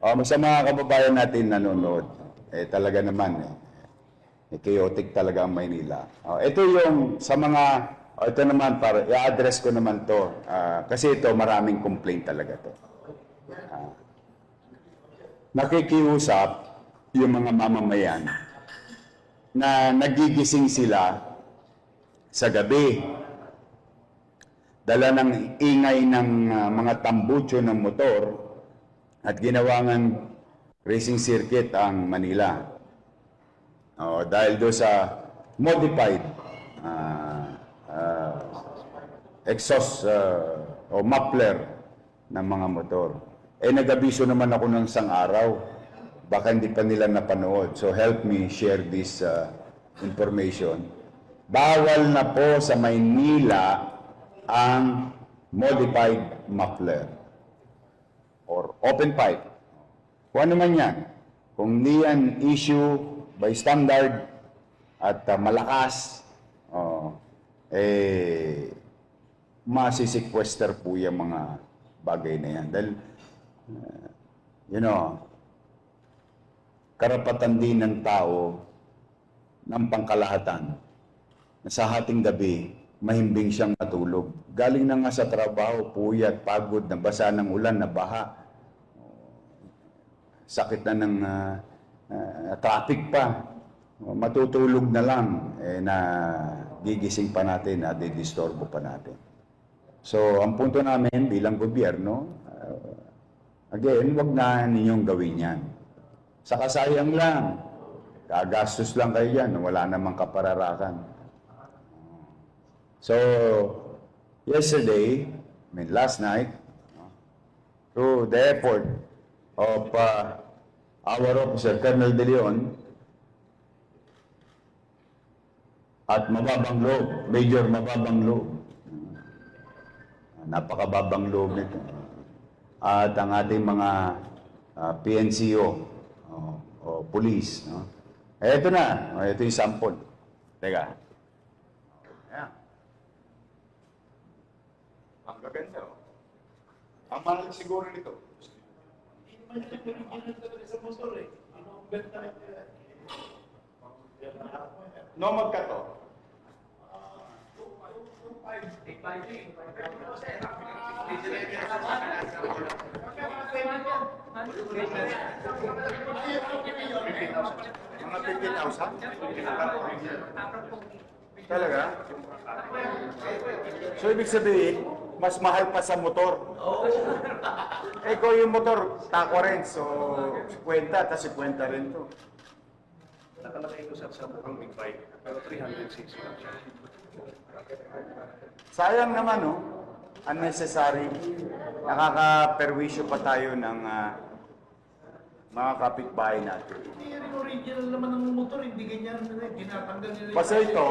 Sa mga kababayan natin nanonood, talaga naman, chaotic talaga ang Maynila. Ito yung sa mga, ito naman, para i-address ko naman to. Kasi ito, maraming complaint talaga to. Nakikiusap yung mga mamamayan na nagigising sila sa gabi. Dala ng ingay ng mga tambucho ng motor at ginawangan racing circuit ang Manila. Dahil do sa modified exhaust o muffler ng mga motor. Nag-abiso naman ako ng isang araw. Baka hindi pa nila napanood. So help me share this information. Bawal na po sa Maynila ang modified muffler or open pipe. Kung ano man yan. Kung hindi yan issue by standard at malakas, masisequester po yung mga bagay na yan. Dahil, karapatan din ng tao ng pangkalahatan na sa hating gabi, mahimbing siyang matulog. Galing na nga sa trabaho, puyat, pagod, nabasa ng ulan, nabaha. Sakit na ng traffic pa. Matutulog na lang, na gigising pa natin, na didisturbo pa natin. So, ang punto namin bilang gobyerno, again, wag na ninyong gawin yan. Saka sayang lang. Gagastos lang kayo yan, wala namang kapararakan. So, yesterday, last night, through the effort of our officer, Colonel De Leon, at mababang loob, Major mababang loob. Napakababang loob nito. At ang ating mga PNCO o police. Ito na. Ito yung sample. Teka. Ayan. Ang gaganda. Ang mahal siguro nito. No, magkato. Mga 50,000? Talaga? So, ibig sabihin, mas mahal pa sa motor. Kung yung motor, tako rin. So, 50, tapos 50 rin to. Nakalagay ko sa mukhang big bike, pero 360 lang siya. Sayang naman, no? Unnecessary. Nakaka-perwisyo pa tayo ng mga kapitbahay natin. Hindi rin original naman ng motor, hindi ganyan. Tinatanggal nila. Kasi ito,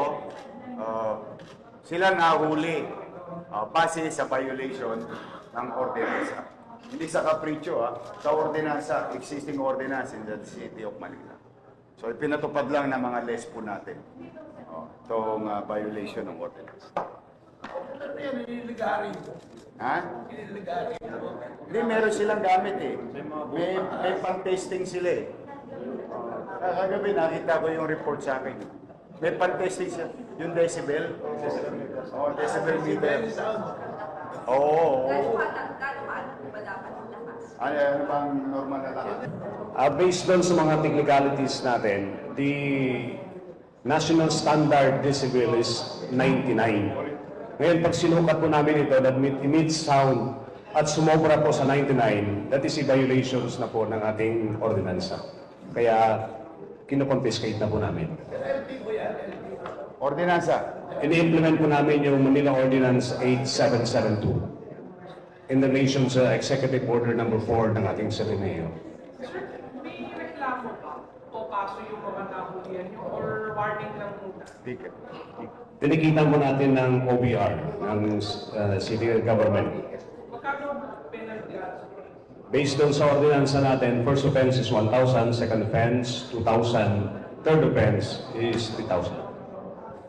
sila nahuli base sa violation ng ordinansa. Hindi sa kapritsyo, sa ordinansa, existing ordinance in the City of Manila. So, pinatupad lang ng mga lespo natin itong violation ng ordinance. Ano yan, iniligari? Ha? Iniligari. Hindi, meron silang gamit May pang-testing sila Kagabi nakita ko yung report sa akin. May pang-testing sila. Yung decibel. Decibel meter. Oo. Ano bang normal na lakas? Based doon sa mga technicalities natin, the national standard decibel is 99. Ngayon, pag sinukat po namin ito, that emits sound at sumobra po sa 99, that is a violations na po ng ating ordinansa. Kaya, kinoconfiscate na po namin. Ordinansa? Ini-implement po namin yung Manila Ordinance 8772 in the nation's Executive Order number 4 ng ating Sereneo. May reklamo pa o kaso yung mga nahulihan nyo or warning lang muna? Tinikitan po natin ng OBR, ng city government. Magkano penalty? Based doon sa ordinansa natin, first offense is 1,000, second offense 2,000, third offense is 3,000.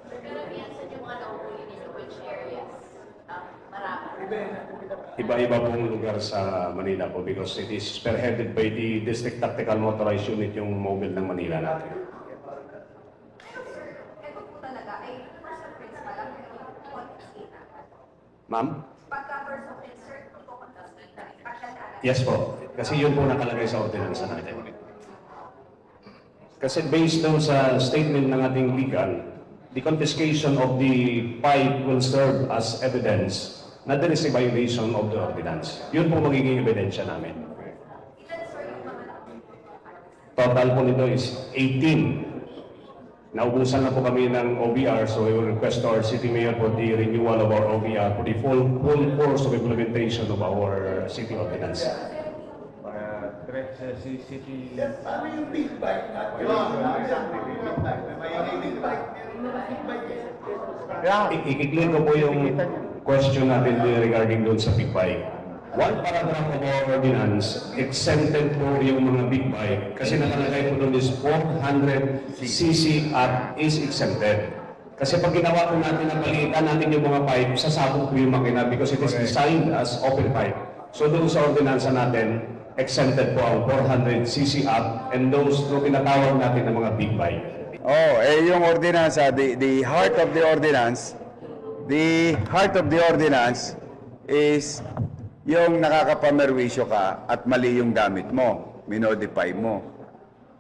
Pero yan sa yung mga nahuli nito, which areas? Marami. Iba-iba pong lugar sa Manila po because it is spearheaded by the District Tactical Motorized Unit, yung mobile ng Manila natin. Ito po talaga ay first offense pa lang pero confiscate na. Ma'am? Pagka first offense, sir, ito po confiscate na. Pagkatala. Yes po. Kasi yun po nakalagay sa ordinansa natin. Kasi based doon sa statement ng ating legal, the confiscation of the pipe will serve as evidence na there is a violation of the ordinance. Yun po magiging ebidensya namin. Ilan, sir, yung mga Total po nito is 18. Naubusan na po kami ng OBR, so we will request to our City Mayor for the renewal of our OBR for the full course of implementation of our city ordinance. I-clear ko po yung question natin regarding doon sa big bike. One paragraph of our ordinance exempted po yung mga big bike kasi nakalagay po doon is 400cc at is exempted. Kasi pag ginawa po natin na palitan natin yung mga pipe, sasabog po yung makina because it is designed as open pipe. So doon sa ordinansa natin, exempted po ang 400cc up and those po tinatawag natin ng mga big bike. Oh, yung ordinansa, the heart of the ordinance, is yung nakakapamerwisyo ka at mali yung gamit mo, minodify mo.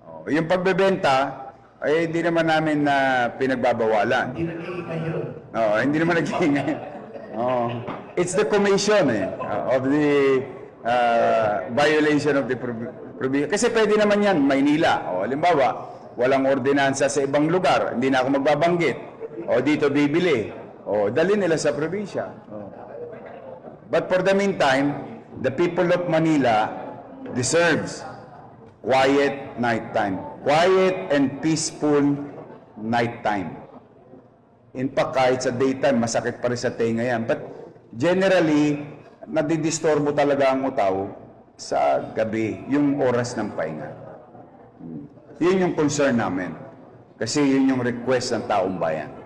Oh, yung pagbebenta, ay hindi naman namin na pinagbabawalan. Hindi nag-iingay yun. Oo, hindi naman nag-iingay. Oh, it's the commission of the violation of the provision. Kasi pwede naman yan, Maynila. O, halimbawa, walang ordinansa sa ibang lugar, hindi na ako magbabanggit. O, dito bibili. O, dali nila sa probinsya. O. But for the meantime, the people of Manila deserves quiet nighttime. Quiet and peaceful nighttime. In fact, kahit sa daytime, masakit pa rin sa tenga yan. But generally, nadidistorbo talaga ang utaw sa gabi, yung oras ng pahinga. Yun yung concern namin. Kasi yun yung request ng taong bayan.